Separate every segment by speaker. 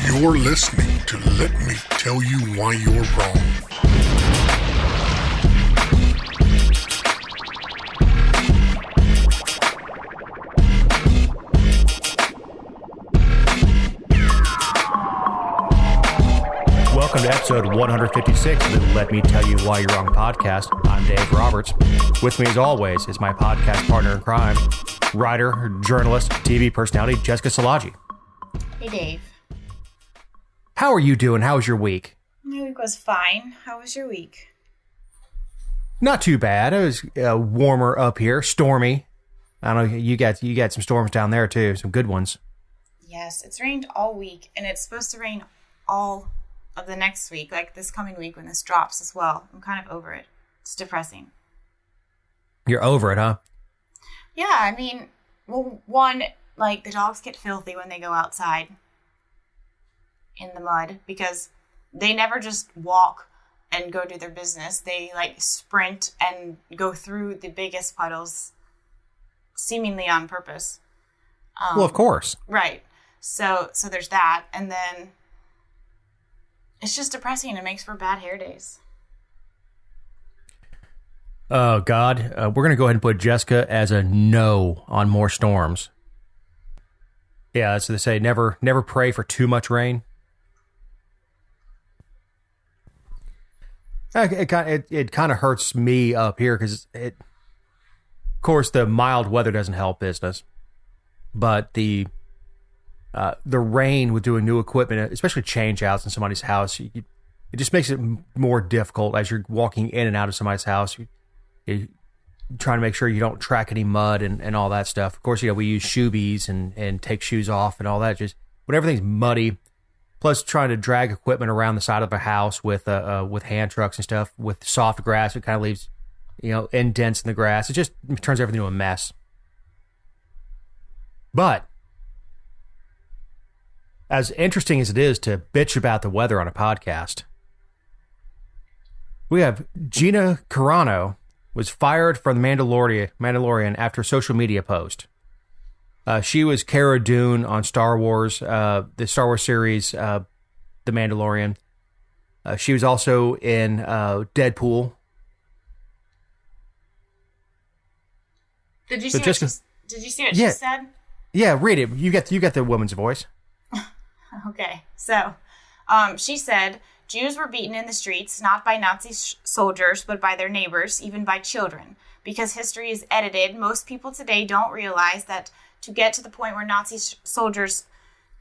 Speaker 1: You're listening to Let Me Tell You Why You're Wrong.
Speaker 2: Welcome to episode 156 of the Let Me Tell You Why You're Wrong podcast. I'm Dave Roberts. With me, as always, is my podcast partner in crime, writer, journalist, TV personality, Jessica Szilagyi.
Speaker 3: Hey, Dave.
Speaker 2: How are you doing? How was your week?
Speaker 3: My week was fine. How was your week?
Speaker 2: Not too bad. It was warmer up here, stormy. I don't know, you got some storms down there too, some good ones.
Speaker 3: Yes, it's rained all week, and it's supposed to rain all of the next week, like this coming week when this drops as well. I'm kind of over it. It's depressing.
Speaker 2: You're over it, huh?
Speaker 3: Yeah, I mean, well, one, like, the dogs get filthy when they go outside in the mud because they never just walk and go do their business. They, like, sprint and go through the biggest puddles seemingly on purpose.
Speaker 2: Well, of course.
Speaker 3: Right. So there's that. And then it's just depressing. It makes for bad hair days.
Speaker 2: Oh, God. We're going to go ahead and put Jessica as a no on more storms. Yeah, that's what they say. Never pray for too much rain. It kind of hurts me up here because of course, the mild weather doesn't help business, but the rain with doing new equipment, especially change outs in somebody's house, it just makes it more difficult as you're walking in and out of somebody's house. You're trying to make sure you don't track any mud and all that stuff. Of course, we use shoe bees and take shoes off and all that. Just when everything's muddy, plus trying to drag equipment around the side of a house with hand trucks and stuff with soft grass, it kind of leaves indents in the grass. It turns everything into a mess. But as interesting as it is to bitch about the weather on a podcast, we have Gina Carano was fired from the Mandalorian after a social media post. She was Cara Dune on Star Wars, the Star Wars series, The Mandalorian. She was also in Deadpool.
Speaker 3: Did you see what she said?
Speaker 2: Yeah, read it. You get the woman's voice.
Speaker 3: Okay, so she said, Jews were beaten in the streets, not by Nazi soldiers, but by their neighbors, even by children. Because history is edited, most people today don't realize that to get to the point where Nazi soldiers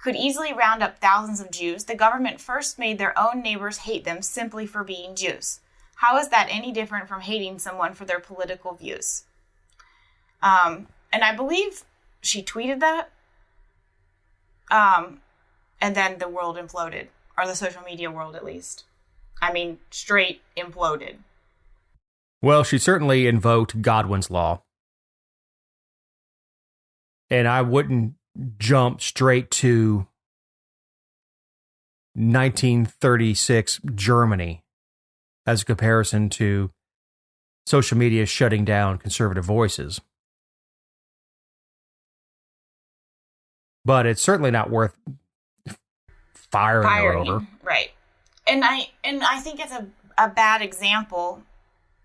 Speaker 3: could easily round up thousands of Jews, the government first made their own neighbors hate them simply for being Jews. How is that any different from hating someone for their political views? And I believe she tweeted that. And then the world imploded, or the social media world at least. I mean, straight imploded.
Speaker 2: Well, she certainly invoked Godwin's law. And I wouldn't jump straight to 1936 Germany as a comparison to social media shutting down conservative voices. But it's certainly not worth firing her over.
Speaker 3: Right. And I think it's a bad example.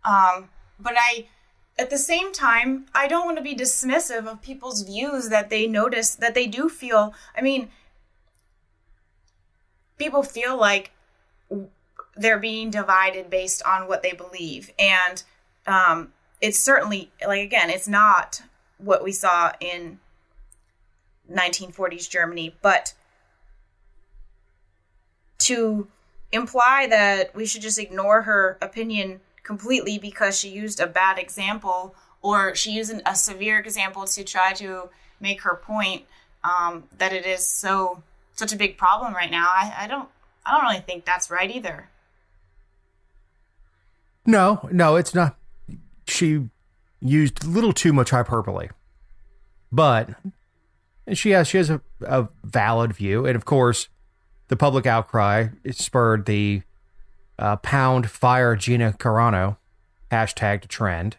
Speaker 3: But at the same time, I don't want to be dismissive of people's views that they notice, that they do feel. I mean, people feel like they're being divided based on what they believe. And it's certainly, like, again, it's not what we saw in 1940s Germany, but to imply that we should just ignore her opinion completely because she used a bad example, or she used a severe example to try to make her point, that it is such a big problem right now. I don't really think that's right either.
Speaker 2: No, it's not. She used a little too much hyperbole, but she has a valid view, and of course, the public outcry spurred the pound fire Gina Carano hashtag to trend.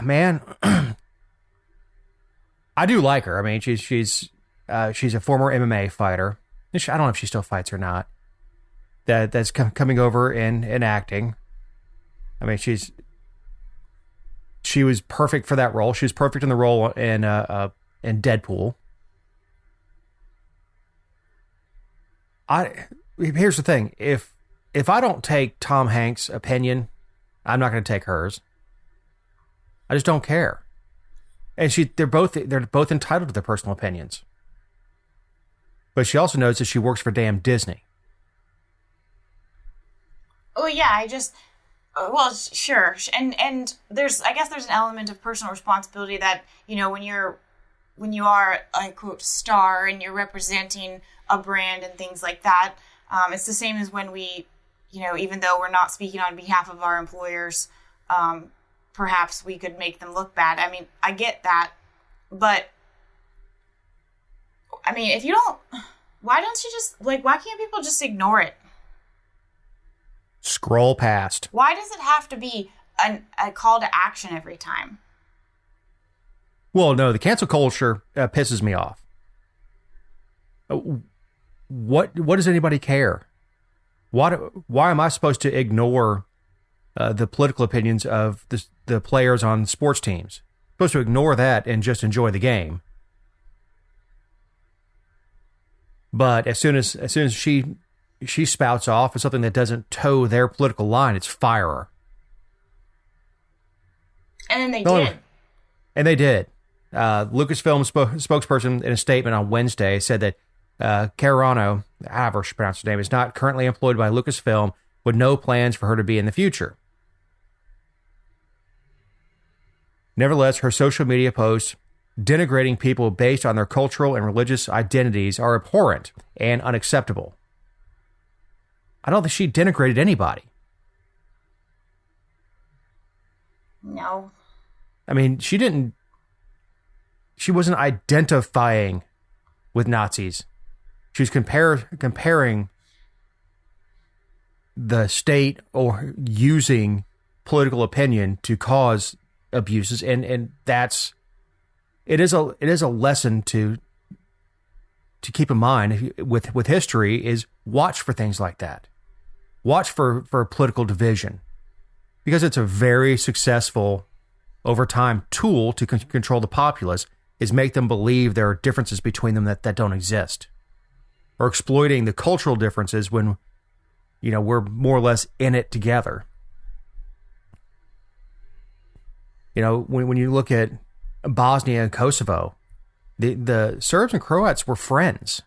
Speaker 2: Man, I do like her. I mean, she's she's a former MMA fighter. I don't know if she still fights or not. That's coming over in acting. I mean, she was perfect for that role. She was perfect in the role in Deadpool. Here's the thing: if I don't take Tom Hanks' opinion, I'm not going to take hers. I just don't care. And they're both entitled to their personal opinions. But she also knows that she works for damn Disney.
Speaker 3: Oh yeah, well, sure, and I guess there's an element of personal responsibility that, you know, when you are a quote star and you're representing a brand and things like that, it's the same as when we, you know, even though we're not speaking on behalf of our employers, perhaps we could make them look bad. I mean, I get that, but I mean, if you don't, why don't you just why can't people just ignore it?
Speaker 2: Scroll past.
Speaker 3: Why does it have to be a call to action every time?
Speaker 2: Well, no, the cancel culture pisses me off. What does anybody care? Why am I supposed to ignore the political opinions of the players on sports teams? I'm supposed to ignore that and just enjoy the game. But as soon as she spouts off with something that doesn't toe their political line, it's fire her.
Speaker 3: And then they did.
Speaker 2: And they did. Lucasfilm spokesperson in a statement on Wednesday said that Carano, however she pronounced her name, is not currently employed by Lucasfilm, with no plans for her to be in the future. Nevertheless, her social media posts denigrating people based on their cultural and religious identities are abhorrent and unacceptable. I don't think she denigrated anybody.
Speaker 3: No.
Speaker 2: I mean, she wasn't identifying with Nazis. She was comparing the state or using political opinion to cause abuses, and it is a lesson to keep in mind with history, is watch for things like that. Watch for political division, because it's a very successful over time tool to control the populace, is make them believe there are differences between them that don't exist, or exploiting the cultural differences when, you know, we're more or less in it together. You know, when you look at Bosnia and Kosovo, the Serbs and Croats were friends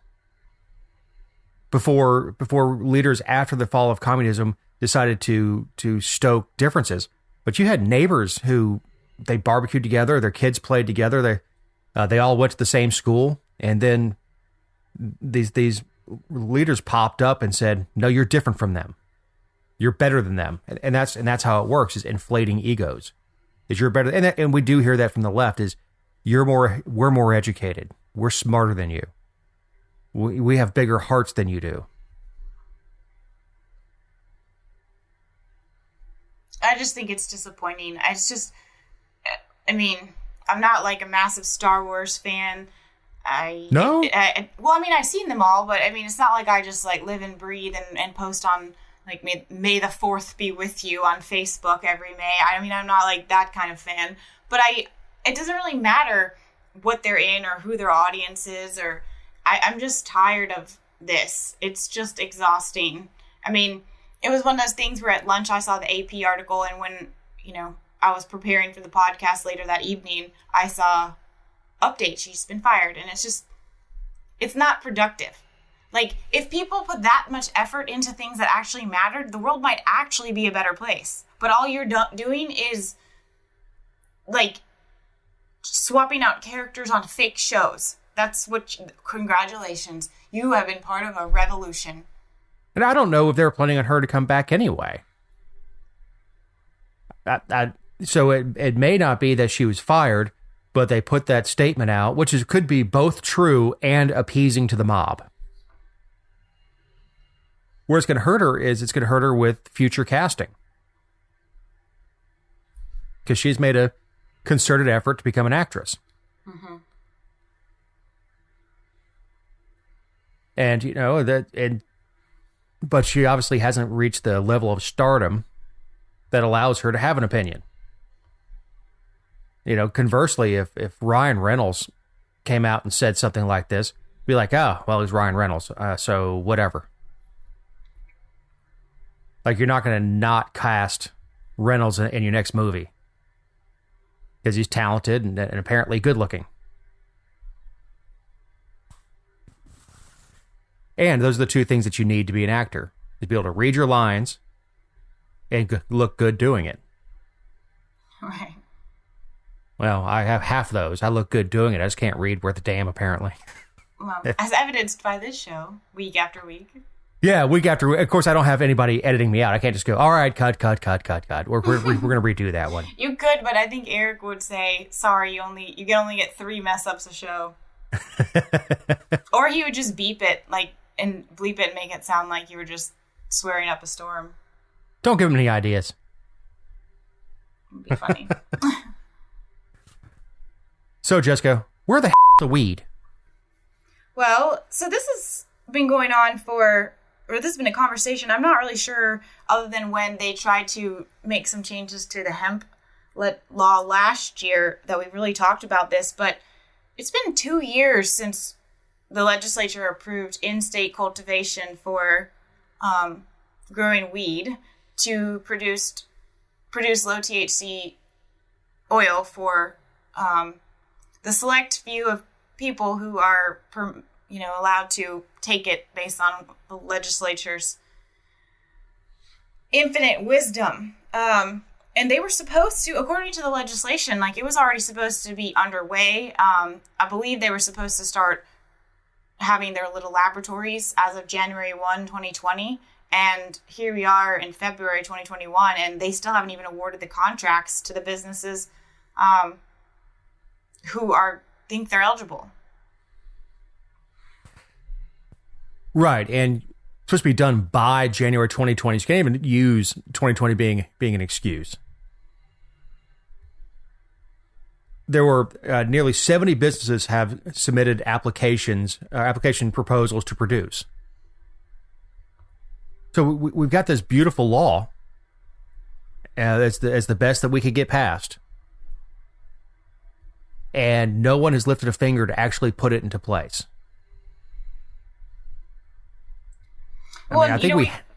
Speaker 2: before leaders after the fall of communism decided to stoke differences. But you had neighbors who they barbecued together, their kids played together, they all went to the same school, and then these leaders popped up and said, "No, you're different from them. You're better than them," and that's how it works, is inflating egos. Is you're better, and we do hear that from the left, is we're more educated, we're smarter than you, we have bigger hearts than you do.
Speaker 3: I just think it's disappointing. I mean, I'm not like a massive Star Wars fan.
Speaker 2: No?
Speaker 3: I've seen them all, but I mean, it's not like I just like live and breathe and post on like May the 4th be with you on Facebook every May. I mean, I'm not like that kind of fan, but it doesn't really matter what they're in or who their audience is, or I'm just tired of this. It's just exhausting. I mean, it was one of those things where at lunch I saw the AP article, and when, you know, I was preparing for the podcast later that evening, I saw update, she's been fired, and it's not productive. Like, if people put that much effort into things that actually mattered, the world might actually be a better place. But all you're doing is, like, swapping out characters on fake shows. That's congratulations. You have been part of a revolution.
Speaker 2: And I don't know if they're planning on her to come back anyway. So it may not be that she was fired, but they put that statement out, which could be both true and appeasing to the mob. Where it's going to hurt her is it's going to hurt her with future casting. Because she's made a concerted effort to become an actress. Mm-hmm. And, but she obviously hasn't reached the level of stardom that allows her to have an opinion. Conversely, if Ryan Reynolds came out and said something like this, be like, oh, well, he's Ryan Reynolds, so whatever. Like, you're not going to not cast Reynolds in your next movie because he's talented and apparently good looking. And those are the two things that you need to be an actor, is be able to read your lines and look good doing it.
Speaker 3: Right.
Speaker 2: Well, I have half those. I look good doing it. I just can't read worth a damn, apparently.
Speaker 3: Well, as evidenced by this show, week after week.
Speaker 2: Yeah, week after week. Of course, I don't have anybody editing me out. I can't just go, all right, cut. We're going to redo that one.
Speaker 3: You could, but I think Eric would say, sorry, you can only get 3 mess ups a show. Or he would just beep it, and bleep it and make it sound like you were just swearing up a storm.
Speaker 2: Don't give him any ideas.
Speaker 3: It'd be funny.
Speaker 2: So, Jessica, where the the weed?
Speaker 3: Well, so this has been going on this has been a conversation. I'm not really sure, other than when they tried to make some changes to the hemp law last year, that we've really talked about this. But it's been 2 years since the legislature approved in-state cultivation for growing weed to produce low THC oil for the select few of people who are allowed to take it based on the legislature's infinite wisdom. And they were supposed to, according to the legislation, it was already supposed to be underway. I believe they were supposed to start having their little laboratories as of January 1, 2020. And here we are in February 2021, and they still haven't even awarded the contracts to the businesses who think they're eligible.
Speaker 2: Right, and it's supposed to be done by January 2020. So you can't even use 2020 being an excuse. There were nearly 70 businesses have submitted application proposals to produce. So we've got this beautiful law as the best that we could get passed. And no one has lifted a finger to actually put it into place.
Speaker 3: Well,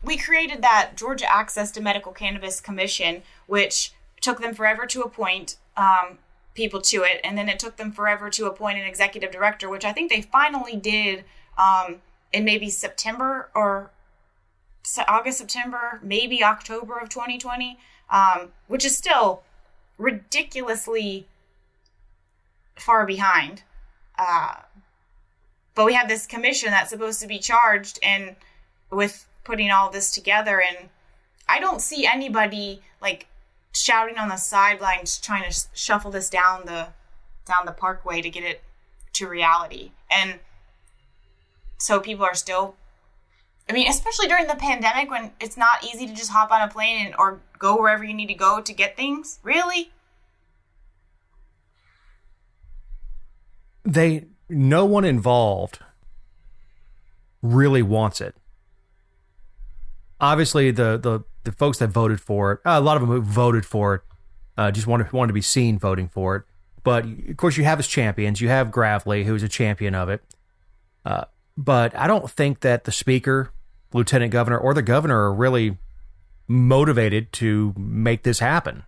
Speaker 3: we created that Georgia Access to Medical Cannabis Commission, which took them forever to appoint people to it, and then it took them forever to appoint an executive director, which I think they finally did in maybe September or August, September, maybe October of 2020, which is still ridiculously far behind. But we have this commission that's supposed to be charged with putting all this together, and I don't see anybody shouting on the sidelines trying to shuffle this down the parkway to get it to reality. And so people are still, especially during the pandemic when it's not easy to just hop on a plane or go wherever you need to go to get things. Really?
Speaker 2: No one involved really wants it. Obviously, the folks that voted for it, a lot of them who voted for it, just wanted to be seen voting for it. But of course, you have as champions. You have Gravely, who's a champion of it. But I don't think that the speaker, lieutenant governor, or the governor are really motivated to make this happen.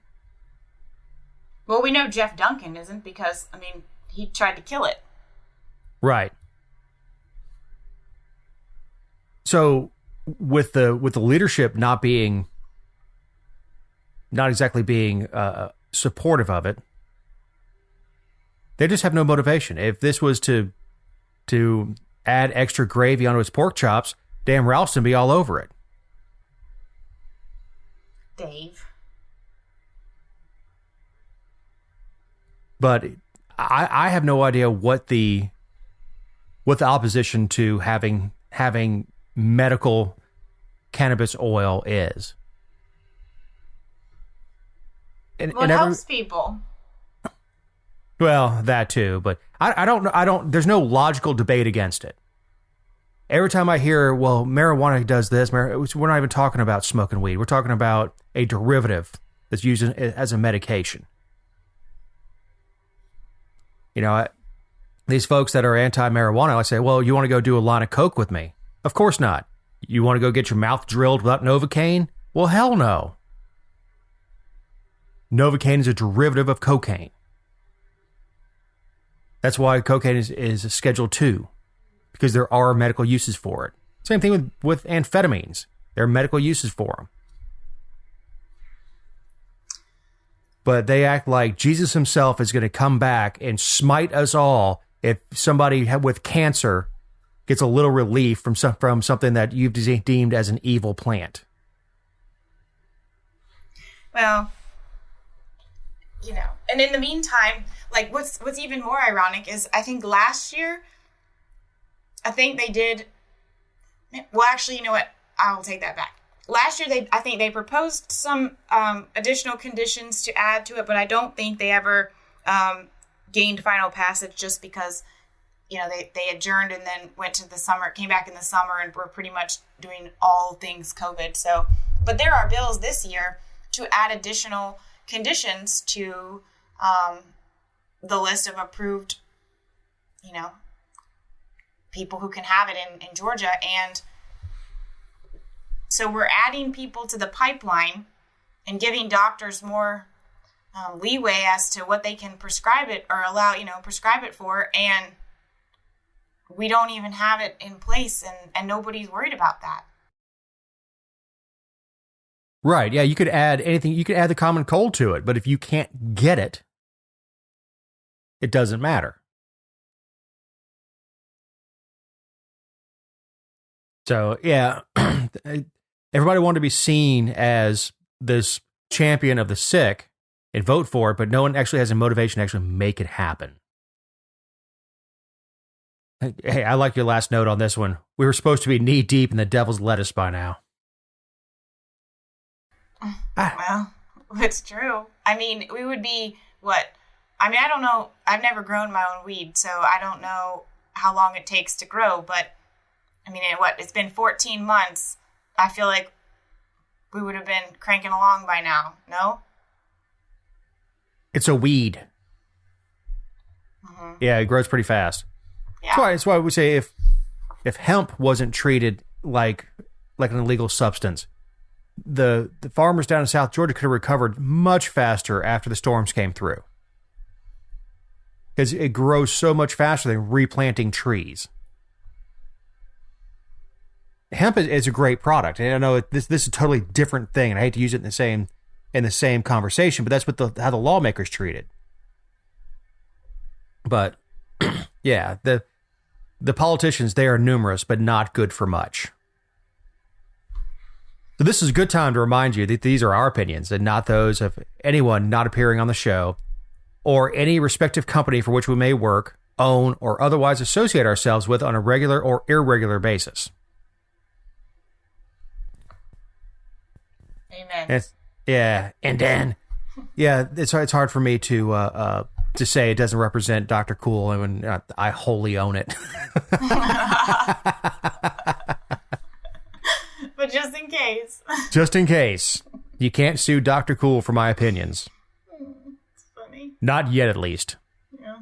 Speaker 3: Well, we know Jeff Duncan isn't, because he tried to kill it.
Speaker 2: Right. So with the leadership not exactly being supportive of it, they just have no motivation. If this was to add extra gravy onto his pork chops, damn Ralston be all over it.
Speaker 3: Dave.
Speaker 2: But I have no idea what the opposition to having medical cannabis oil is.
Speaker 3: It helps people.
Speaker 2: Well, that too, but I don't know. There's no logical debate against it. every time I hear, well, marijuana does this, we're not even talking about smoking weed. We're talking about a derivative that's used as a medication. You know, these folks that are anti-marijuana, I say, well, you want to go do a line of coke with me? Of course not. You want to go get your mouth drilled without Novocaine? Well, hell no. Novocaine is a derivative of cocaine. That's why cocaine is Schedule 2, because there are medical uses for it. Same thing with amphetamines. There are medical uses for them. But they act like Jesus himself is going to come back and smite us all if somebody with cancer gets a little relief from something that you've deemed as an evil plant.
Speaker 3: Well, you know, and in the meantime, like what's even more ironic is I think last year, I think they did. Well, actually, you know what? I will take that back. Last year, I think they proposed some additional conditions to add to it, but I don't think they ever gained final passage just because, you know, they adjourned and then went to the summer, came back in the summer, and were pretty much doing all things COVID. So, but there are bills this year to add additional conditions to the list of approved, you know, people who can have it in Georgia. And so we're adding people to the pipeline and giving doctors more leeway as to what they can prescribe it or prescribe it for. And we don't even have it in place, and nobody's worried about that.
Speaker 2: Right. Yeah, you could add anything. You could add the common cold to it, but if you can't get it, it doesn't matter. So, yeah, everybody wanted to be seen as this champion of the sick and vote for it, but no one actually has a motivation to actually make it happen. Hey, I like your last note on this one. We were supposed to be knee deep in the devil's lettuce by now.
Speaker 3: Well, it's true. I mean, we would be what? I mean, I don't know. I've never grown my own weed, so I don't know how long it takes to grow. But I mean, it's been 14 months. I feel like we would have been cranking along by now. No?
Speaker 2: It's a weed.
Speaker 3: Mm-hmm.
Speaker 2: Yeah, it grows pretty fast.
Speaker 3: Yeah.
Speaker 2: That's why we say if hemp wasn't treated like an illegal substance, the farmers down in South Georgia could have recovered much faster after the storms came through. Because it grows so much faster than replanting trees. Hemp is a great product, and I know this is a totally different thing, and I hate to use it in the same conversation, but that's what how the lawmakers treat it. But yeah, the politicians, they are numerous, but not good for much. So this is a good time to remind you that these are our opinions and not those of anyone not appearing on the show or any respective company for which we may work, own, or otherwise associate ourselves with on a regular or irregular basis.
Speaker 3: Amen.
Speaker 2: And then, it's hard for me to say it doesn't represent Dr. Cool. I mean, I wholly own it.
Speaker 3: But just in case.
Speaker 2: Just in case. You can't sue Dr. Cool for my opinions.
Speaker 3: It's funny.
Speaker 2: Not yet, at least.
Speaker 3: Yeah.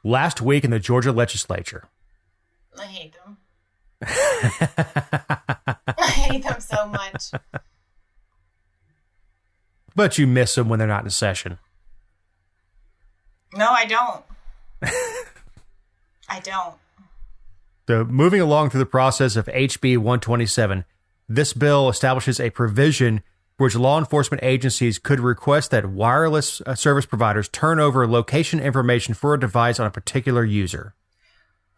Speaker 2: Last week in the Georgia legislature.
Speaker 3: I hate them. I hate them so much.
Speaker 2: But you miss them when they're not in session.
Speaker 3: No, I don't. I don't.
Speaker 2: So moving along through the process of HB 127, this bill establishes a provision for which law enforcement agencies could request that wireless service providers turn over location information for a device on a particular user.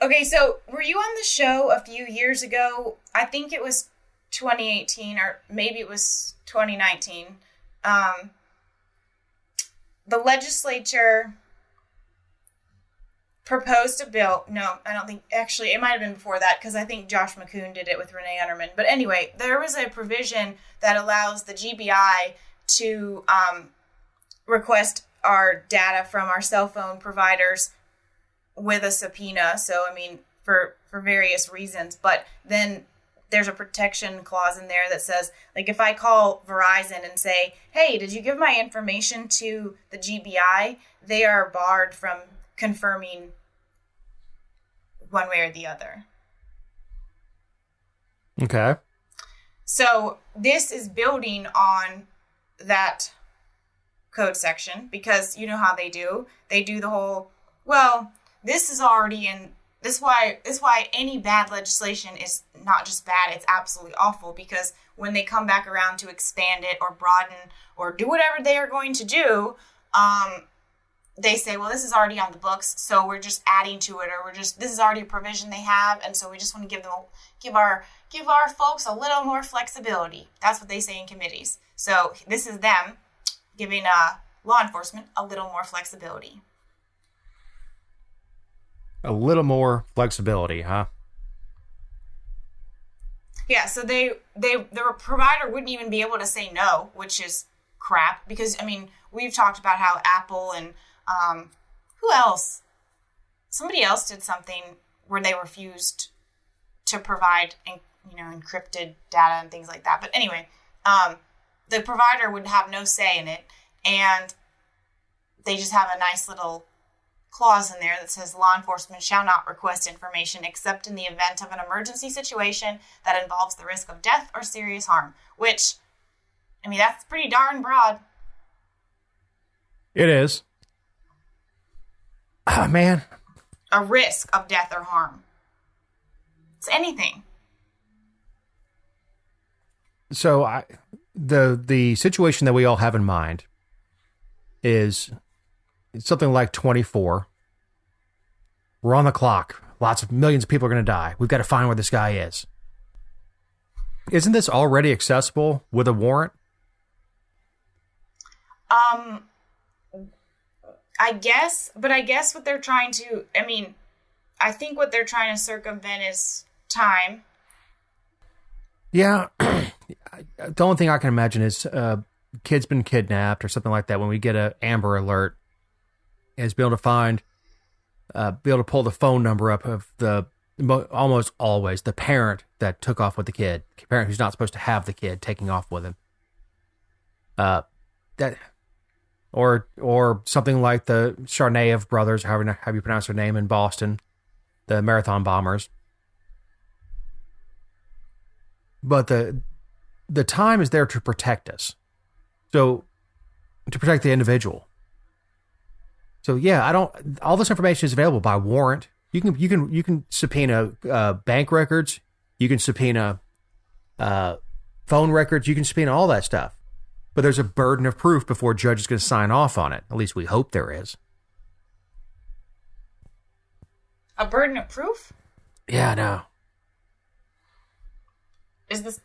Speaker 3: Okay, so were you on the show a few years ago? I think it was 2018 or maybe it was 2019. The legislature proposed a bill. No, I don't think. Actually, it might have been before that because I think Josh McCoon did it with Renee Unterman. But anyway, there was a provision that allows the GBI to request our data from our cell phone providers with a subpoena. So, I mean, for various reasons. But then there's a protection clause in there that says, like, if I call Verizon and say, hey, did you give my information to the GBI? They are barred from confirming one way or the other.
Speaker 2: Okay.
Speaker 3: So this is building on that code section, because you know how they do. They do the whole, well, this is already in, this is why any bad legislation is not just bad, it's absolutely awful, because when they come back around to expand it or broaden or do whatever they are going to do, they say, well, this is already on the books, so we're just adding to it, or this is already a provision they have, and so we just want to give our folks a little more flexibility. That's what they say in committees. So this is them giving law enforcement a little more flexibility.
Speaker 2: A little more flexibility, huh?
Speaker 3: Yeah, so the provider wouldn't even be able to say no, which is crap, because, I mean, we've talked about how Apple and who else? Somebody else did something where they refused to provide, encrypted data and things like that. But anyway, the provider would have no say in it, and they just have a nice little clause in there that says law enforcement shall not request information except in the event of an emergency situation that involves the risk of death or serious harm, which, I mean, that's pretty darn broad.
Speaker 2: It is. Oh, man.
Speaker 3: A risk of death or harm. It's anything.
Speaker 2: So the situation that we all have in mind is something like 24. We're on the clock. Millions of people are going to die. We've got to find where this guy is. Isn't this already accessible with a warrant?
Speaker 3: I guess what they're trying to, I think what they're trying to circumvent is time.
Speaker 2: Yeah. The only thing I can imagine is kid's been kidnapped or something like that. When we get an Amber Alert, is be able to pull the phone number up of almost always the parent that took off with the kid, the parent who's not supposed to have the kid taking off with him. Or something like the Tsarnaev brothers, however you pronounce their name, in Boston, the marathon bombers. But the time is there to protect us. So, to protect the individual. So yeah, all this information is available by warrant. You can subpoena bank records. You can subpoena phone records. You can subpoena all that stuff. But there's a burden of proof before a judge is going to sign off on it. At least we hope there is.
Speaker 3: A burden of proof?
Speaker 2: Yeah, I know.
Speaker 3: Is this,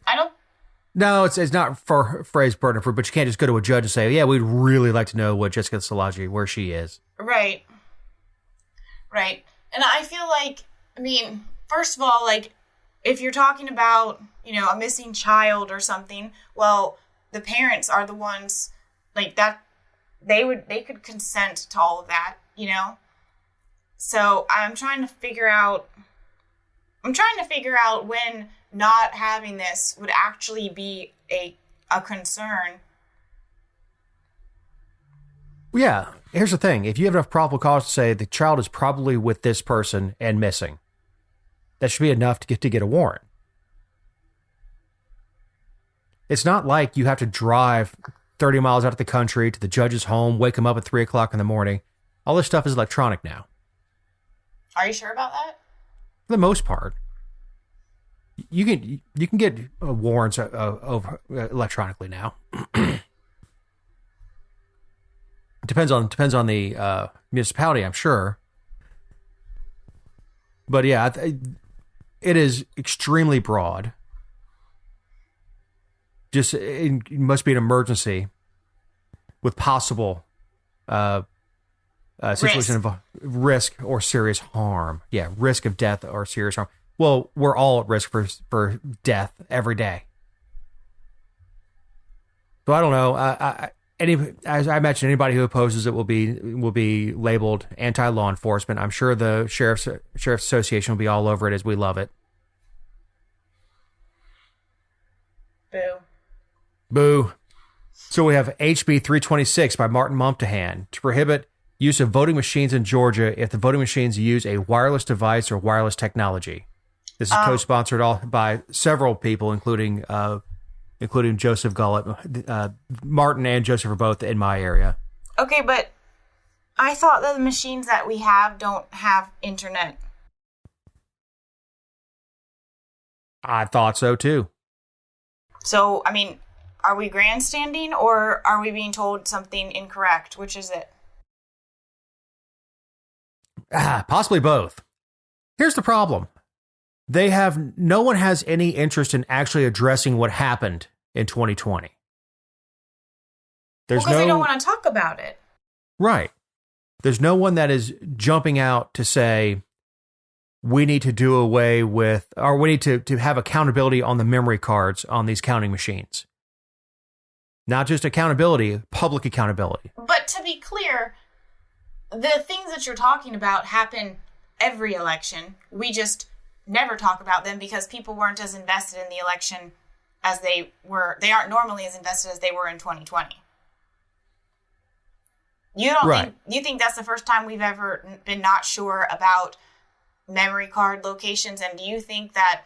Speaker 2: No, it's not for phrase burden of proof, but you can't just go to a judge and say, yeah, we'd really like to know what Jessica Szilagyi, where she is.
Speaker 3: Right. And I feel like, first of all, like, if you're talking about, a missing child or something, well, the parents are the ones, like, that they could consent to all of that, So I'm trying to figure out when not having this would actually be a concern.
Speaker 2: Yeah, here's the thing. If you have enough probable cause to say the child is probably with this person and missing, that should be enough to get a warrant. It's not like you have to drive 30 miles out of the country to the judge's home, wake him up at 3 o'clock in the morning. All this stuff is electronic now.
Speaker 3: Are you sure about that?
Speaker 2: For the most part. You can get warrants over electronically now. Depends on the municipality, I'm sure. But yeah, it is extremely broad. Just it must be an emergency with possible situation of risk or serious harm. Yeah, risk of death or serious harm. Well, we're all at risk for death every day. So I don't know. as I mentioned, anybody who opposes it will be labeled anti-law enforcement. I'm sure the Sheriff's Association will be all over it as we love it.
Speaker 3: Boo.
Speaker 2: Boo. So we have HB 326 by Martin Mumtahan to prohibit use of voting machines in Georgia if the voting machines use a wireless device or wireless technology. This is co-sponsored by several people, including Joseph Gullett. Martin and Joseph are both in my area.
Speaker 3: Okay, but I thought that the machines that we have don't have internet.
Speaker 2: I thought so too.
Speaker 3: So, I mean, are we grandstanding or are we being told something incorrect? Which is it?
Speaker 2: Possibly both. Here's the problem. No one has any interest in actually addressing what happened in 2020.
Speaker 3: Because they don't want to talk about it.
Speaker 2: Right. There's no one that is jumping out to say, we need to do away with, or we need to have accountability on the memory cards on these counting machines. Not just accountability, public accountability.
Speaker 3: But to be clear, the things that you're talking about happen every election. We just never talk about them because people weren't as invested in the election as they were. They aren't normally as invested as they were in 2020. You think that's the first time we've ever been not sure about memory card locations? And do you think that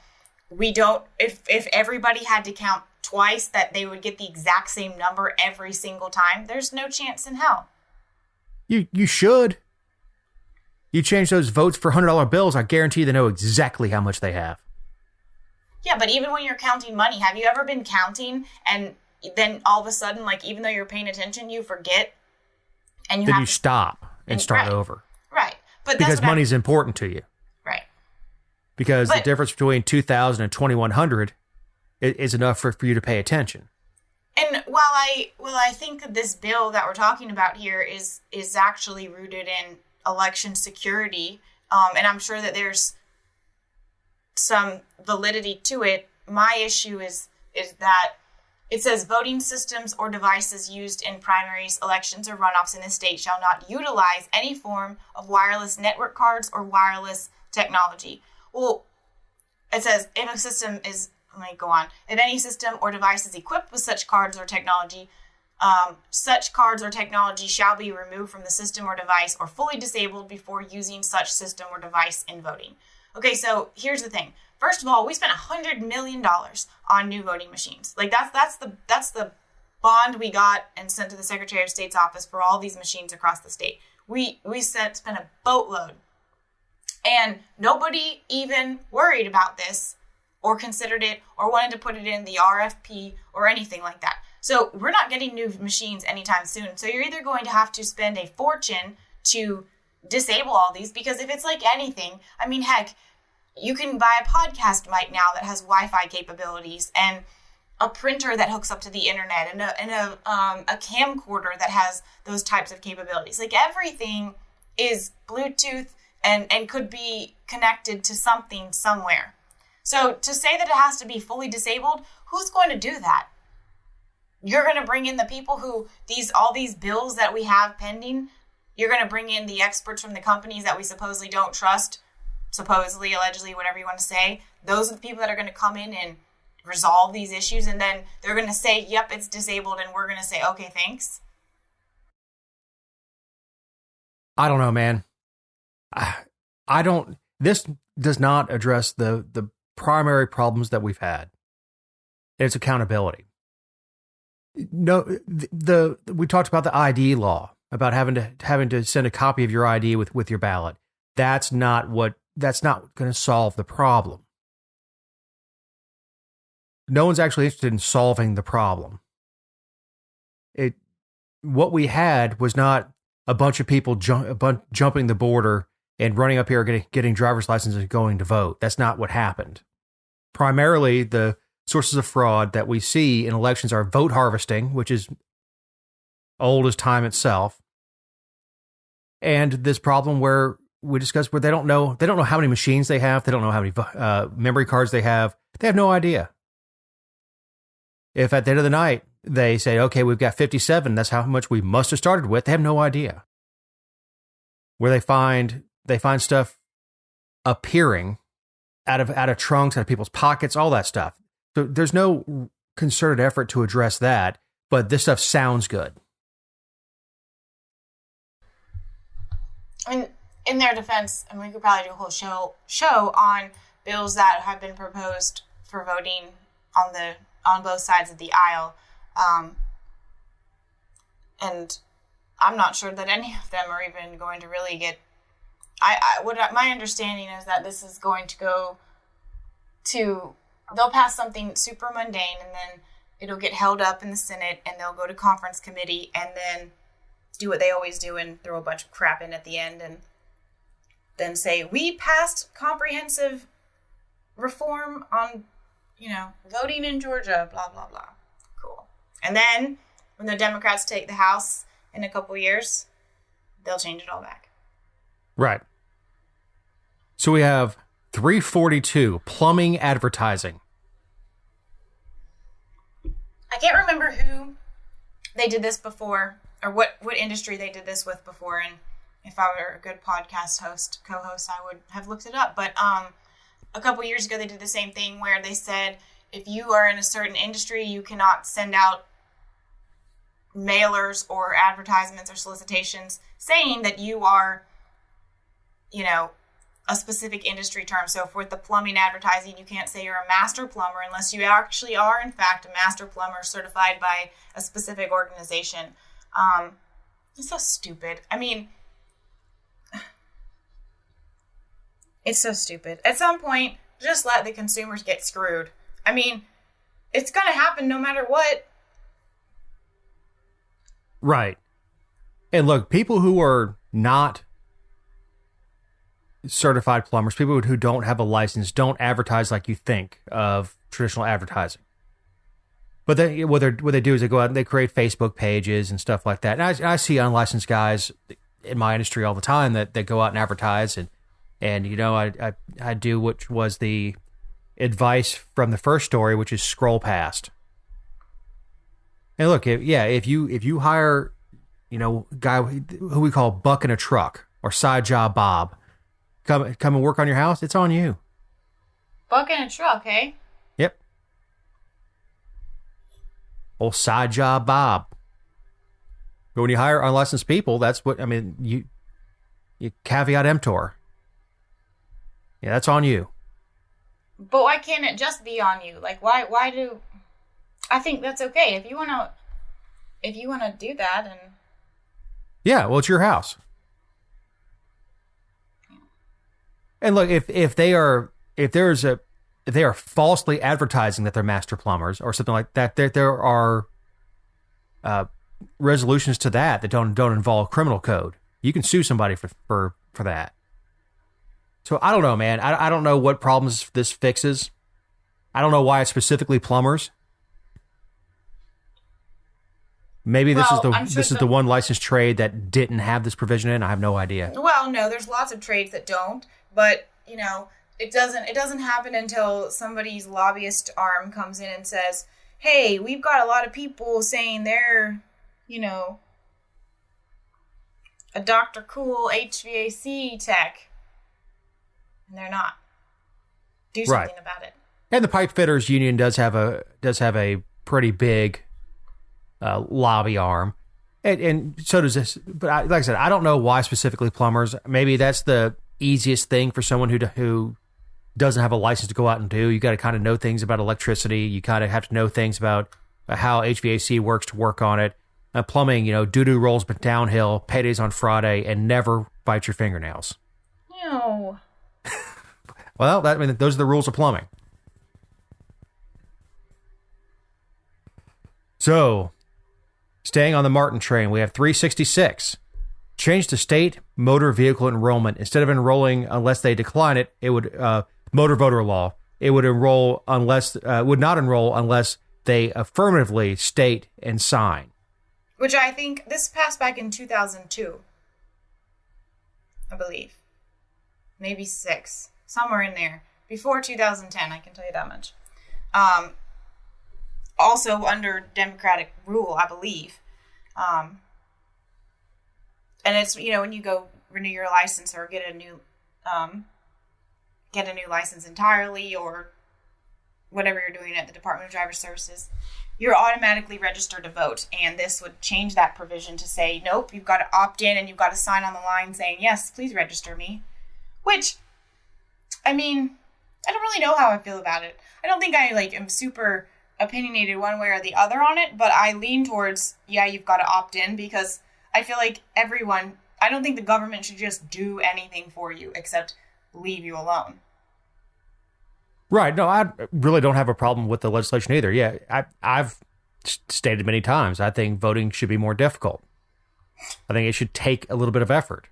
Speaker 3: we don't, if everybody had to count twice, that they would get the exact same number every single time? There's no chance in hell.
Speaker 2: You should. You change those votes for $100 bills, I guarantee they know exactly how much they have.
Speaker 3: Yeah, but even when you're counting money, have you ever been counting and then all of a sudden, like, even though you're paying attention, you forget? And
Speaker 2: then you stop and start over.
Speaker 3: Right. But
Speaker 2: because money's important to you.
Speaker 3: Right.
Speaker 2: Because the difference between 2,000 and 2,100 is enough for you to pay attention.
Speaker 3: And while I think that this bill that we're talking about here is actually rooted in election security, and I'm sure that there's some validity to it, my issue is that it says voting systems or devices used in primaries, elections, or runoffs in the state shall not utilize any form of wireless network cards or wireless technology. Well, it says if a system is, let me go on. If any system or device is equipped with such cards or technology, such cards or technology shall be removed from the system or device or fully disabled before using such system or device in voting. Okay, so here's the thing. First of all, we spent $100 million on new voting machines. Like that's the bond we got and sent to the Secretary of State's office for all these machines across the state. We spent a boatload, and nobody even worried about this or considered it or wanted to put it in the RFP or anything like that. So we're not getting new machines anytime soon. So you're either going to have to spend a fortune to disable all these, because if it's like anything, I mean, heck, you can buy a podcast mic now that has Wi-Fi capabilities and a printer that hooks up to the internet and a camcorder that has those types of capabilities. Like everything is Bluetooth and could be connected to something somewhere. So to say that it has to be fully disabled, who's going to do that? You're going to bring in the people who all these bills that we have pending. You're going to bring in the experts from the companies that we supposedly don't trust, supposedly, allegedly, whatever you want to say. Those are the people that are going to come in and resolve these issues. And then they're going to say, yep, it's disabled. And we're going to say, okay, thanks.
Speaker 2: I don't know, man. This does not address the primary problems that we've had. It's accountability. No, we talked about the ID law, about having to send a copy of your ID with your ballot. That's not going to solve the problem. No one's actually interested in solving the problem. What we had was not a bunch of people jumping the border and running up here getting driver's licenses and going to vote. That's not what happened. Primarily, the sources of fraud that we see in elections are vote harvesting, which is old as time itself, and this problem where we discussed where they don't know how many machines they have, they don't know how many memory cards they have no idea. If at the end of the night they say, okay, we've got 57. That's how much we must have started with. They have no idea. Where they find stuff appearing out of trunks, out of people's pockets, all that stuff. So there's no concerted effort to address that, but this stuff sounds good.
Speaker 3: In their defense, and we could probably do a whole show on bills that have been proposed for voting on both sides of the aisle, and I'm not sure that any of them are even going to really get. My understanding is that this is going to go to. They'll pass something super mundane, and then it'll get held up in the Senate, and they'll go to conference committee, and then do what they always do and throw a bunch of crap in at the end, and then say, we passed comprehensive reform on, voting in Georgia, blah, blah, blah. Cool. And then when the Democrats take the House in a couple years, they'll change it all back.
Speaker 2: Right. So we have 342, plumbing advertising.
Speaker 3: I can't remember who they did this before, or what industry they did this with before, and if I were a good podcast co-host, I would have looked it up. But a couple years ago, they did the same thing where they said, if you are in a certain industry, you cannot send out mailers or advertisements or solicitations saying that you are, a specific industry term. So for the plumbing advertising, you can't say you're a master plumber unless you actually are, in fact, a master plumber certified by a specific organization. It's so stupid. I mean, it's so stupid. At some point, just let the consumers get screwed. I mean, it's going to happen no matter what.
Speaker 2: Right. And look, people who are not certified plumbers, people who don't have a license, don't advertise like you think of traditional advertising. But what they do is they go out and they create Facebook pages and stuff like that. And I see unlicensed guys in my industry all the time that go out and advertise, and I do what was the advice from the first story, which is scroll past. And look, if you hire, guy who we call Buck in a Truck or Side Job Bob, come and work on your house, it's on you.
Speaker 3: Buck in a truck, hey?
Speaker 2: Yep. Old Side Job Bob. But when you hire unlicensed people, that's what, you caveat emptor. Yeah, that's on you.
Speaker 3: But why can't it just be on you? Like, why do... I think that's okay. If you want to do that, and...
Speaker 2: Yeah, well, it's your house. And look, if they are falsely advertising that they're master plumbers or something like that, there are resolutions to that don't involve criminal code. You can sue somebody for that. So I don't know, man. I don't know what problems this fixes. I don't know why it's specifically plumbers. Maybe this is the one licensed trade that didn't have this provision in. I have no idea.
Speaker 3: Well, no, there's lots of trades that don't, but it doesn't happen until somebody's lobbyist arm comes in and says, "Hey, we've got a lot of people saying they're, a Dr. Cool HVAC tech." And they're not. Do something about it.
Speaker 2: And the pipe fitters union does have a pretty big lobby arm, and so does this. But like I said, I don't know why specifically plumbers. Maybe that's the easiest thing for someone who doesn't have a license to go out and do. You got to kind of know things about electricity. You kind of have to know things about how HVAC works to work on it. Plumbing, doo-doo rolls but downhill, paydays on Friday, and never bite your fingernails.
Speaker 3: No.
Speaker 2: Well, those are the rules of plumbing. So, staying on the Martin train, we have 366. Change to state motor vehicle enrollment. Instead of enrolling unless they decline it, it would motor voter law. It would would not enroll unless they affirmatively state and sign.
Speaker 3: Which I think this passed back in 2002, I believe, maybe 6. Somewhere in there. Before 2010, I can tell you that much. also under Democratic rule, I believe. And it's, when you go renew your license or get a new license entirely, or whatever you're doing at the Department of Driver Services, you're automatically registered to vote. And this would change that provision to say, nope, you've got to opt in and you've got to sign on the line saying, yes, please register me. Which, I mean, I don't really know how I feel about it. I don't think I am super opinionated one way or the other on it, but I lean towards, yeah, you've got to opt in, because I feel like I don't think the government should just do anything for you except leave you alone.
Speaker 2: Right. No, I really don't have a problem with the legislation either. Yeah, I've stated many times, I think voting should be more difficult. I think it should take a little bit of effort.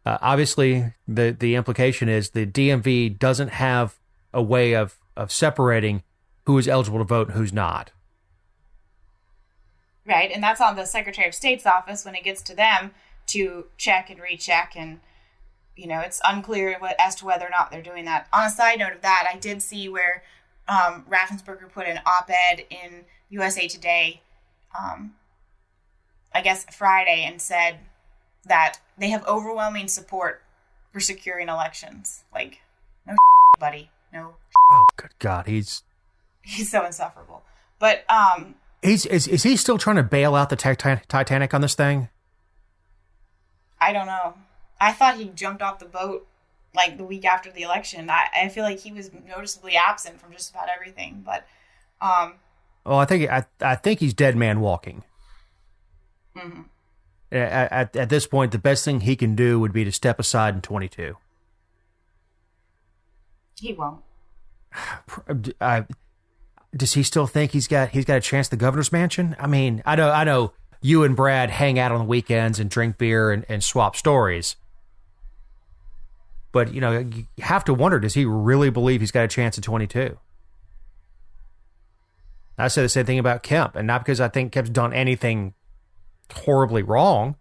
Speaker 2: Obviously, the implication is the DMV doesn't have a way of separating who is eligible to vote and who's not.
Speaker 3: Right, and that's on the Secretary of State's office when it gets to them to check and recheck, and it's unclear as to whether or not they're doing that. On a side note of that, I did see where Raffensperger put an op-ed in USA Today, I guess Friday, and said that they have overwhelming support for securing elections. No buddy, no.
Speaker 2: Oh, good God, he's
Speaker 3: so insufferable. But
Speaker 2: is he still trying to bail out the Titanic on this thing?
Speaker 3: I don't know. I thought he jumped off the boat the week after the election. I feel like he was noticeably absent from just about everything. But
Speaker 2: well, I think he's dead man walking.
Speaker 3: Mm-hmm.
Speaker 2: At this point, the best thing he can do would be to step aside in 22.
Speaker 3: He won't.
Speaker 2: Does he still think he's got a chance at the governor's mansion? I mean, I know you and Brad hang out on the weekends and drink beer and swap stories. But, you have to wonder, does he really believe he's got a chance at 22? I say the same thing about Kemp, and not because I think Kemp's done anything horribly wrong.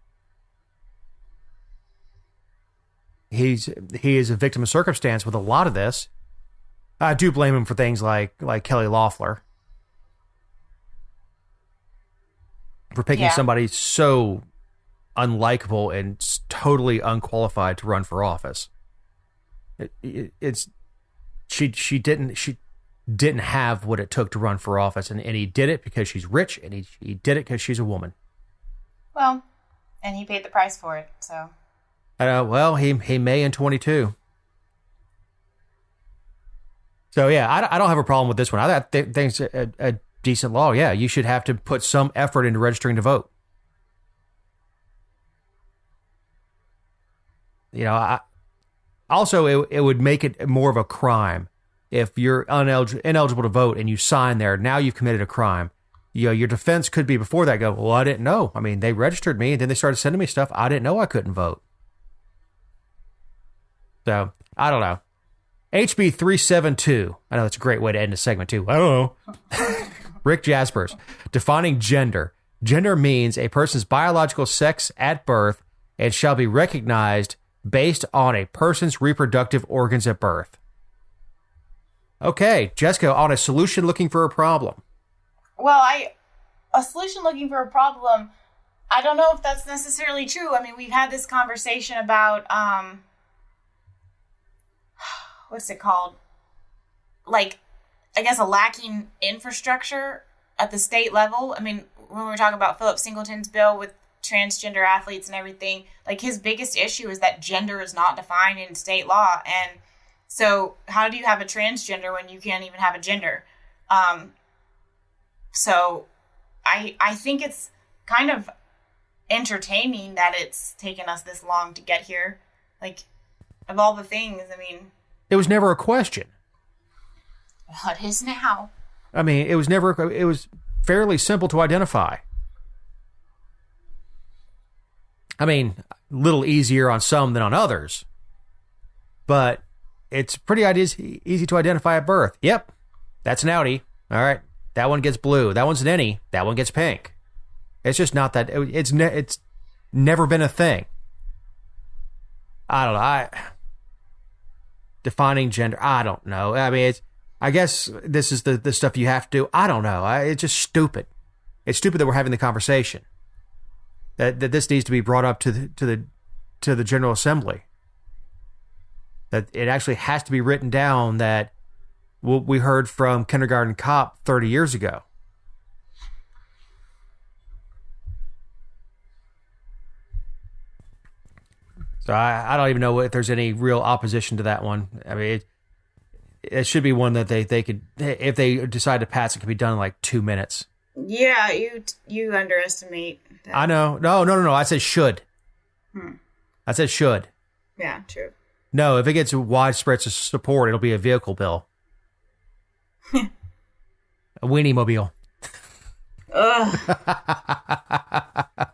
Speaker 2: He is a victim of circumstance with a lot of this. I do blame him for things like Kelly Loeffler, for picking somebody so unlikable and totally unqualified to run for office. She didn't have what it took to run for office, and he did it because she's rich, and he did it because she's a woman.
Speaker 3: Well, and he paid the price for it, so.
Speaker 2: Well, he may in 22. So yeah, I don't have a problem with this one. I think it's a decent law. Yeah, you should have to put some effort into registering to vote. Also, it would make it more of a crime if you're ineligible to vote and you sign there. Now you've committed a crime. Your defense could be before that, well, I didn't know. I mean, they registered me and then they started sending me stuff. I didn't know I couldn't vote. So, I don't know. HB 372. I know that's a great way to end a segment too. I don't know. Rick Jaspers. Defining gender. Gender means a person's biological sex at birth and shall be recognized based on a person's reproductive organs at birth. Okay, Jessica, on a solution looking for a problem.
Speaker 3: Well, a solution looking for a problem, I don't know if that's necessarily true. I mean, we've had this conversation about, what's it called? I guess a lacking infrastructure at the state level. I mean, when we were talking about Philip Singleton's bill with transgender athletes and everything, his biggest issue is that gender is not defined in state law. And so how do you have a transgender when you can't even have a gender? So I think it's kind of entertaining that it's taken us this long to get here. Of all the things, I mean...
Speaker 2: It was never a question.
Speaker 3: Well, it is now.
Speaker 2: I mean, it was fairly simple to identify. I mean, a little easier on some than on others. But it's pretty easy to identify at birth. Yep, that's an outie. All right, that one gets blue. That one's an innie. That one gets pink. It's just not that. It's never been a thing. I don't know. Defining gender, I don't know. I mean, I guess this is the stuff you have to do. I don't know. It's just stupid. It's stupid that we're having the conversation. That this needs to be brought up to the General Assembly. That it actually has to be written down that what we heard from Kindergarten Cop 30 years ago. So I don't even know if there's any real opposition to that one. I mean, it should be one that they could, if they decide to pass, it could be done in like 2 minutes.
Speaker 3: Yeah, you underestimate that.
Speaker 2: I know. No. I said should. I said should.
Speaker 3: Yeah, true.
Speaker 2: No, if it gets widespread support, it'll be a vehicle bill. A weenie mobile.
Speaker 3: Ugh.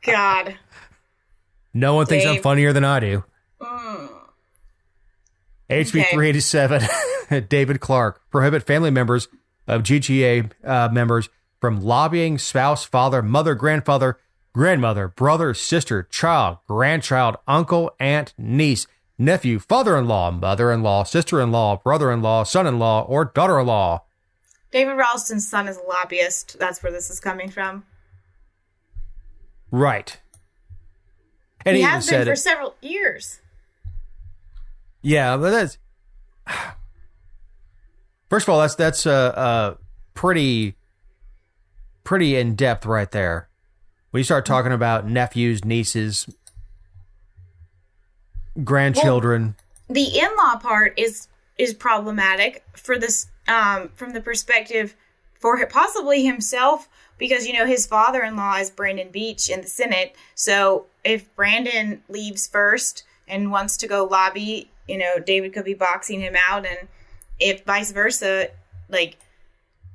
Speaker 3: God.
Speaker 2: No one thinks I'm funnier than I do. HB 387, David Clark, prohibit family members of GGA members from lobbying spouse, father, mother, grandfather, grandmother, brother, sister, child, grandchild, uncle, aunt, niece, nephew, father-in-law, mother-in-law, sister-in-law, brother-in-law, son-in-law, or daughter-in-law.
Speaker 3: David Ralston's son is a lobbyist. That's where this is coming from.
Speaker 2: Right. And
Speaker 3: he
Speaker 2: he
Speaker 3: has been for several years.
Speaker 2: Yeah, but that's... First of all, that's pretty in-depth right there. When you start talking about nephews, nieces, grandchildren...
Speaker 3: Well, the in-law part is problematic for this, from the perspective for possibly himself, because, you know, his father-in-law is Brandon Beach in the Senate. So if Brandon leaves first and wants to go lobby, you know, David could be boxing him out. And if vice versa, like,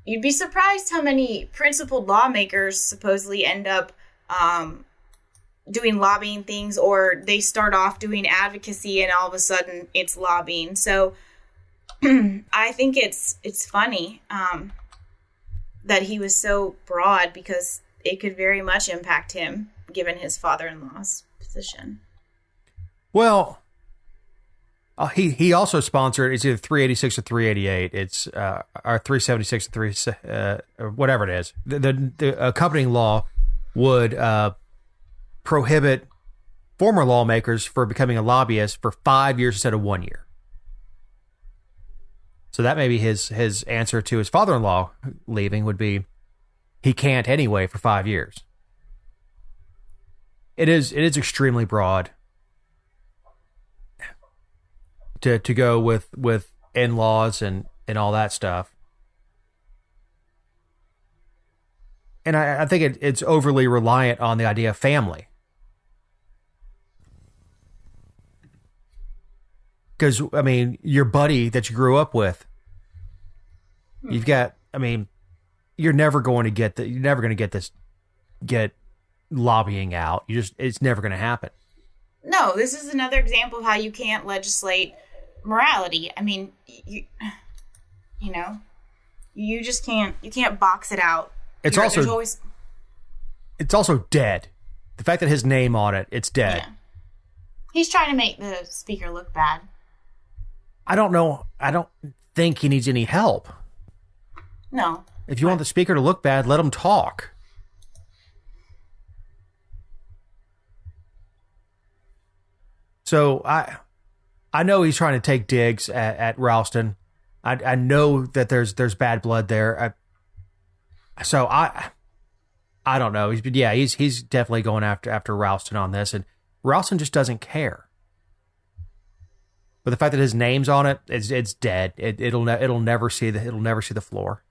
Speaker 3: you'd be surprised how many principled lawmakers supposedly end up doing lobbying things, or they start off doing advocacy and all of a sudden it's lobbying. So I think it's funny that he was so broad, because it could very much impact him given his father-in-law's position.
Speaker 2: Well, he also sponsored, it's either 386 or 388. It's or 376 or or whatever it is. The accompanying law would prohibit former lawmakers for becoming a lobbyist for 5 years instead of 1 year. So that may be his answer to his father-in-law leaving, would be he can't anyway for 5 years. It is extremely broad to go with in-laws and all that stuff. And I think it's overly reliant on the idea of family. Because, I mean, your buddy that you grew up with, you've got, I mean, you're never going to get lobbying out. It's never going to happen.
Speaker 3: No, this is another example of how you can't legislate morality. I mean, you just can't box it out. It's
Speaker 2: also dead. The fact that his name on it, it's dead.
Speaker 3: Yeah. He's trying to make the speaker look bad.
Speaker 2: I don't know. I don't think he needs any help.
Speaker 3: No.
Speaker 2: If you want the speaker to look bad, let him talk. So I know he's trying to take digs at Ralston. I know that there's bad blood there. So I don't know. He's definitely going after Ralston on this, and Ralston just doesn't care. But the fact that his name's on it, it's dead. It'll never see the floor.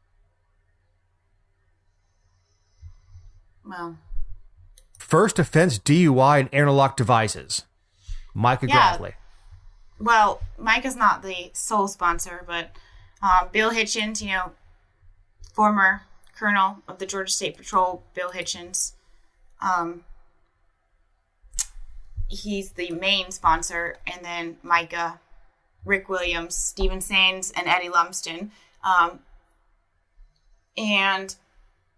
Speaker 3: Well,
Speaker 2: first offense DUI and interlock devices. Micah Bradley.
Speaker 3: Well, Micah's not the sole sponsor, but Bill Hitchens, you know, former colonel of the Georgia State Patrol, Bill Hitchens, he's the main sponsor, and then Micah, Rick Williams, Stephen Sands, and Eddie Lumsden. And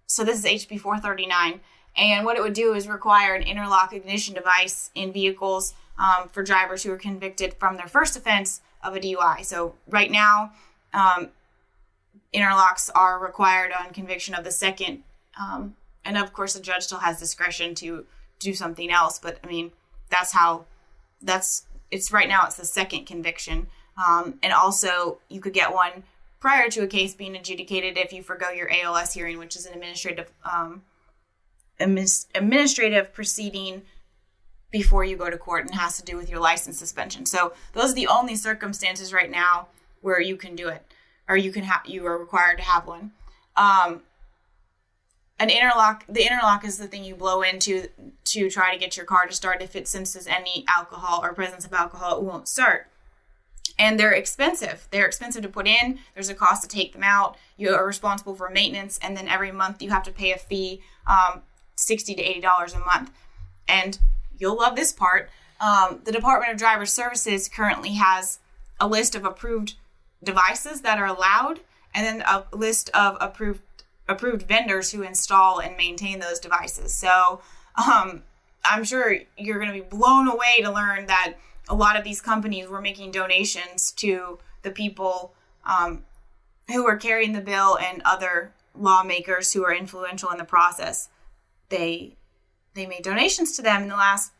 Speaker 3: so this is HB 439. And what it would do is require an interlock ignition device in vehicles for drivers who are convicted from their first offense of a DUI. So right now, interlocks are required on conviction of the second. And of course, the judge still has discretion to do something else. But I mean, it's right now, it's the second conviction. And also, you could get one prior to a case being adjudicated if you forgo your ALS hearing, which is an administrative proceeding before you go to court, and has to do with your license suspension. So those are the only circumstances right now where you can do it, or you are required to have one. The interlock is the thing you blow into to try to get your car to start. If it senses any alcohol or presence of alcohol, it won't start. And they're expensive. They're expensive to put in. There's a cost to take them out. You are responsible for maintenance, and then every month you have to pay a fee, $60 to $80 a month. And you'll love this part. The Department of Driver Services currently has a list of approved devices that are allowed, and then a list of approved vendors who install and maintain those devices. So I'm sure you're going to be blown away to learn that a lot of these companies were making donations to the people who are carrying the bill and other lawmakers who are influential in the process. They made donations to them in the last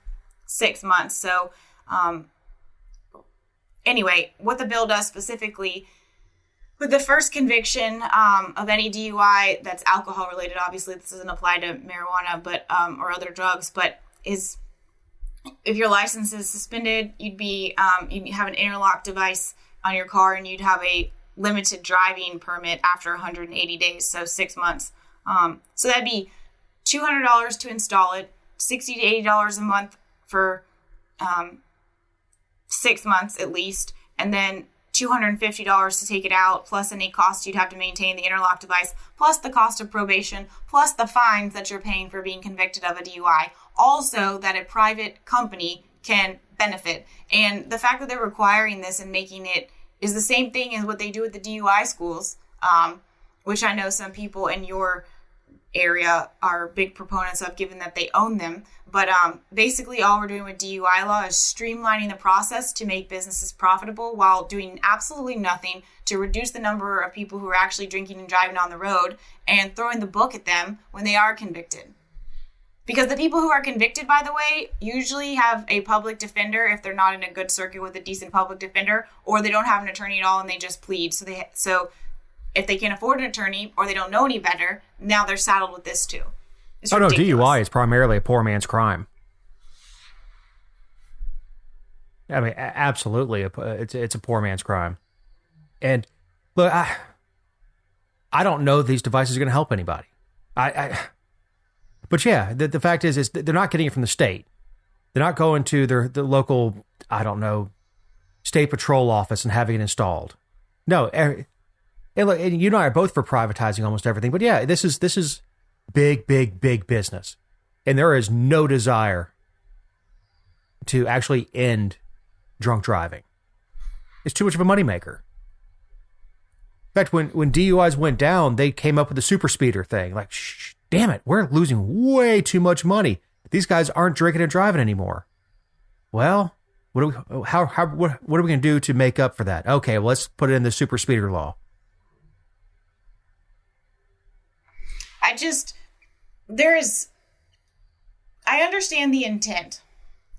Speaker 3: 6 months. So anyway, what the bill does specifically with the first conviction of any DUI that's alcohol related, obviously this doesn't apply to marijuana, but or other drugs, but is if your license is suspended, you'd have an interlock device on your car, and you'd have a limited driving permit after 180 days, so 6 months. So that'd be $200 to install it, $60 to $80 a month for 6 months at least, and then $250 to take it out, plus any cost you'd have to maintain the interlock device, plus the cost of probation, plus the fines that you're paying for being convicted of a DUI. Also, that a private company can benefit. And the fact that they're requiring this and making it is the same thing as what they do with the DUI schools, which I know some people in your area are big proponents of, given that they own them. But basically all we're doing with DUI law is streamlining the process to make businesses profitable while doing absolutely nothing to reduce the number of people who are actually drinking and driving on the road, and throwing the book at them when they are convicted. Because the people who are convicted, by the way, usually have a public defender if they're not in a good circuit with a decent public defender, or they don't have an attorney at all and they just plead. So if they can't afford an attorney or they don't know any better, now they're saddled with this too. It's ridiculous.
Speaker 2: No, DUI is primarily a poor man's crime. I mean, absolutely, it's a poor man's crime. And look, I don't know if these devices are going to help anybody. But yeah, the fact is they're not getting it from the state. They're not going to the local, I don't know, state patrol office and having it installed. No, and look, and you and I are both for privatizing almost everything. But yeah, this is big business, and there is no desire to actually end drunk driving. It's too much of a moneymaker. In fact, when DUIs went down, they came up with the super speeder thing. Like, damn it, we're losing way too much money. These guys aren't drinking and driving anymore. Well, what are we going to do to make up for that? Okay, well, let's put it in the super speeder law.
Speaker 3: I understand the intent,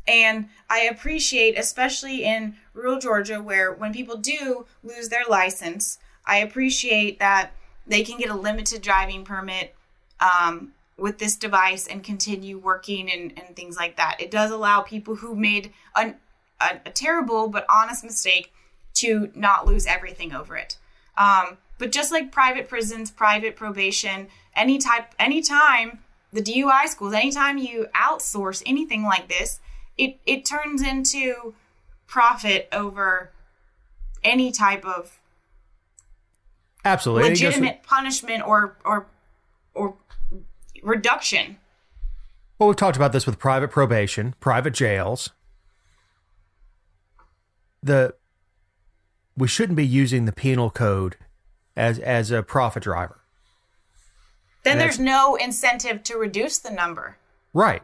Speaker 3: and I appreciate, especially in rural Georgia, where when people do lose their license, I appreciate that they can get a limited driving permit with this device and continue working and things like that. It does allow people who made a terrible but honest mistake to not lose everything over it. But just like private prisons, private probation, anytime the DUI schools, anytime you outsource anything like this, it turns into profit over any type of
Speaker 2: absolutely
Speaker 3: legitimate punishment or reduction.
Speaker 2: Well, we've talked about this with private probation, private jails. We shouldn't be using the penal code as a profit driver.
Speaker 3: Then there's no incentive to reduce the number.
Speaker 2: Right.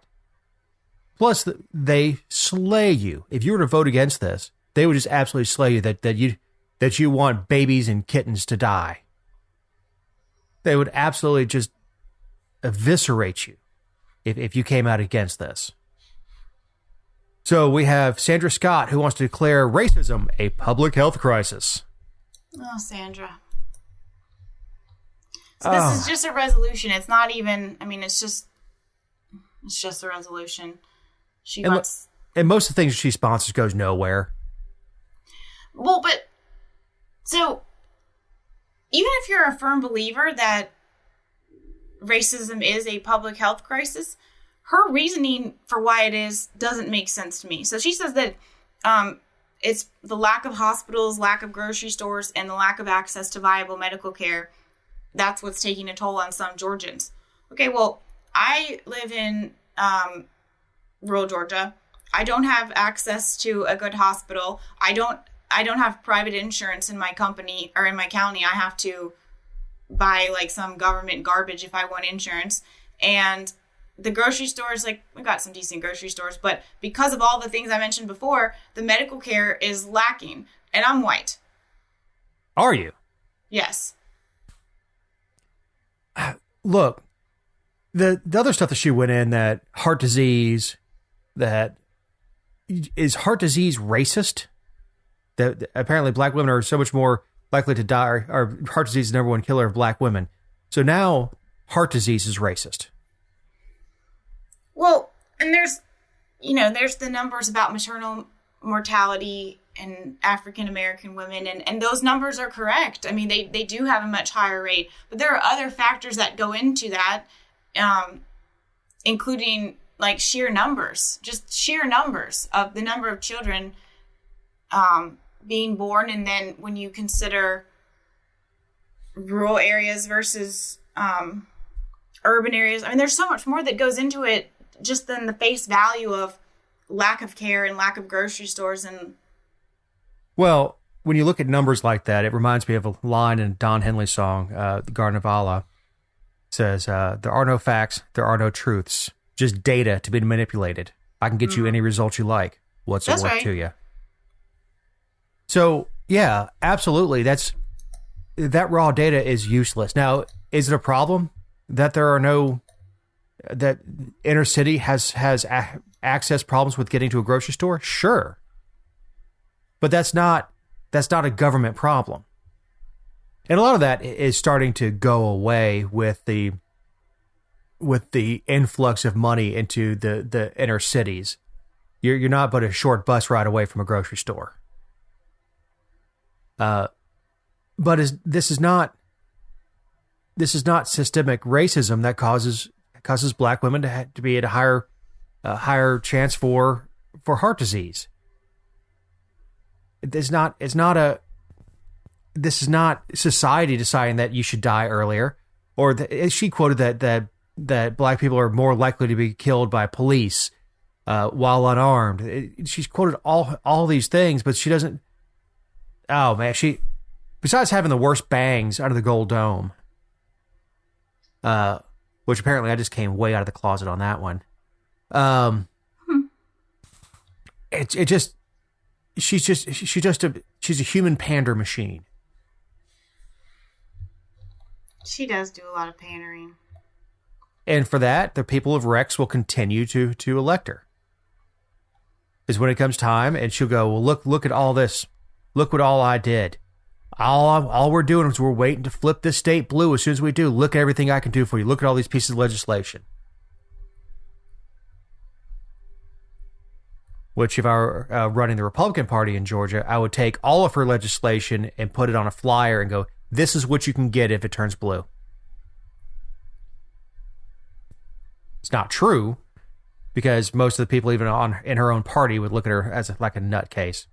Speaker 2: Plus, they slay you. If you were to vote against this, they would just absolutely slay you that you want babies and kittens to die. They would absolutely just eviscerate you if you came out against this. So we have Sandra Scott, who wants to declare racism a public health crisis.
Speaker 3: Oh, Sandra. So this is just a resolution. It's not even, I mean, it's just a resolution.
Speaker 2: And most of the things she sponsors goes nowhere.
Speaker 3: Well, but, so, even if you're a firm believer that racism is a public health crisis, her reasoning for why it is doesn't make sense to me. So she says that it's the lack of hospitals, lack of grocery stores, and the lack of access to viable medical care. That's what's taking a toll on some Georgians. Okay, well, I live in rural Georgia. I don't have access to a good hospital. I don't have private insurance in my company or in my county. I have to buy like some government garbage if I want insurance. And the grocery stores, like, we got some decent grocery stores, but because of all the things I mentioned before, the medical care is lacking. And I'm white.
Speaker 2: Are you?
Speaker 3: Yes.
Speaker 2: Look, the other stuff that she went in, that heart disease, that is heart disease racist? That apparently black women are so much more likely to die, or heart disease is the number one killer of black women. So now heart disease is racist.
Speaker 3: Well, and there's the numbers about maternal mortality in African American women, and those numbers are correct. I mean, they do have a much higher rate, but there are other factors that go into that, including like sheer numbers of the number of children being born, and then when you consider rural areas versus urban areas, I mean, there's so much more that goes into it just than the face value of lack of care and lack of grocery stores. And
Speaker 2: well, when you look at numbers like that, it reminds me of a line in Don Henley's song, "The Garden of Allah." It says, "There are no facts, there are no truths, just data to be manipulated. I can get you any result you like. What's it worth to you?" So, yeah, absolutely. That raw data is useless. Now, is it a problem that that inner city has access problems with getting to a grocery store? Sure. But that's not a government problem. And a lot of that is starting to go away with the influx of money into the inner cities. You're not but a short bus ride away from a grocery store. But this is not systemic racism that causes black women to be at a higher chance for heart disease. This is not society deciding that you should die earlier, or she quoted that black people are more likely to be killed by police while unarmed. She's quoted all these things, but she doesn't. Oh man, besides having the worst bangs under the Gold Dome, which apparently I just came way out of the closet on that one. She's a human pander machine.
Speaker 3: she does do a lot of pandering.
Speaker 2: And for that, the people of Rex will continue to elect her. Because when it comes time, and she'll go, well, look at all this. Look what all I did. All we're doing is we're waiting to flip this state blue. As soon as we do, look at everything I can do for you. Look at all these pieces of legislation. Which, if I were running the Republican Party in Georgia, I would take all of her legislation and put it on a flyer and go, this is what you can get if it turns blue. It's not true, because most of the people even in her own party would look at her as like a nutcase.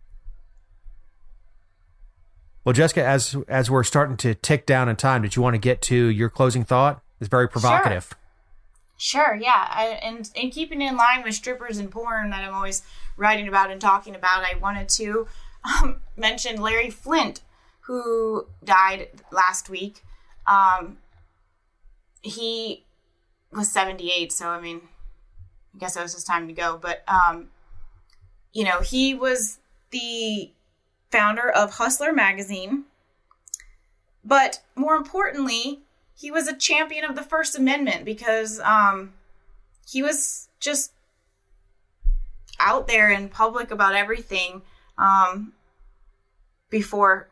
Speaker 2: Well, Jessica, as we're starting to tick down in time, did you want to get to your closing thought? It's very provocative.
Speaker 3: Sure, yeah. And keeping in line with strippers and porn that I'm always writing about and talking about, I wanted to mention Larry Flint, who died last week. He was 78, so I mean, I guess it was his time to go. But, he was the founder of Hustler magazine. But more importantly, he was a champion of the First Amendment because he was just out there in public about everything before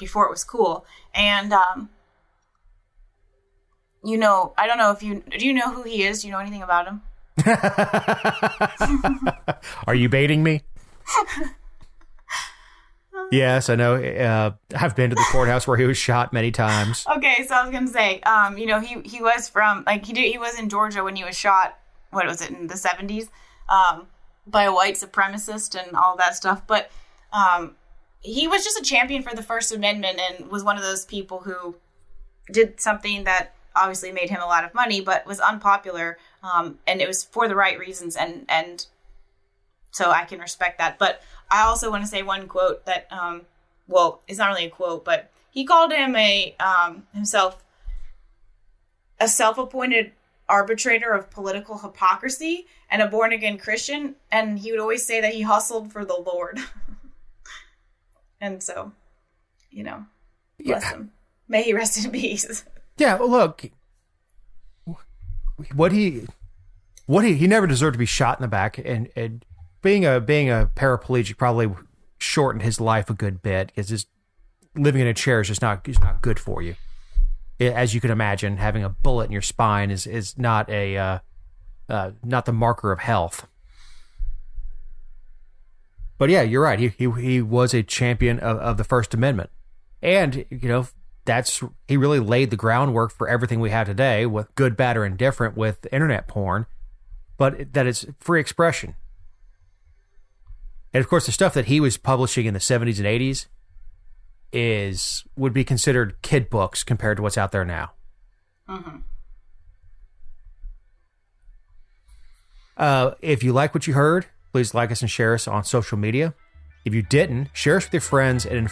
Speaker 3: it was cool. And you know, I don't know if do you know who he is? Do you know anything about him?
Speaker 2: Are you baiting me? Yes, I know. I've been to the courthouse where he was shot many times.
Speaker 3: Okay, so I was gonna say, you know, he was from, like, he was in Georgia when he was shot. What was it, in the 70s, by a white supremacist and all that stuff. But he was just a champion for the First Amendment and was one of those people who did something that obviously made him a lot of money, but was unpopular, and it was for the right reasons, and so I can respect that. But I also want to say one quote that, well, it's not really a quote, but he called him himself a self-appointed arbitrator of political hypocrisy and a born-again Christian, and he would always say that he hustled for the Lord. And so, you know, bless him. May he rest in peace.
Speaker 2: Yeah, well, look, he never deserved to be shot in the back, and being a paraplegic probably shortened his life a good bit, because just living in a chair is not good for you. As you can imagine, having a bullet in your spine is not not the marker of health. But yeah, you're right. He was a champion of the First Amendment, and you know, he really laid the groundwork for everything we have today, with good, bad, or indifferent, with internet porn, but that it's free expression. And of course, the stuff that he was publishing in the 70s and 80s would be considered kid books compared to what's out there now.
Speaker 3: Mm-hmm.
Speaker 2: If you like what you heard, please like us and share us on social media. If you didn't, share us with your friends and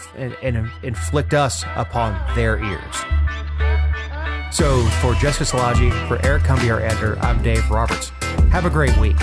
Speaker 2: inflict us upon their ears. So for Jessica Szilagyi, for Eric Cumbie, our editor, I'm Dave Roberts. Have a great week.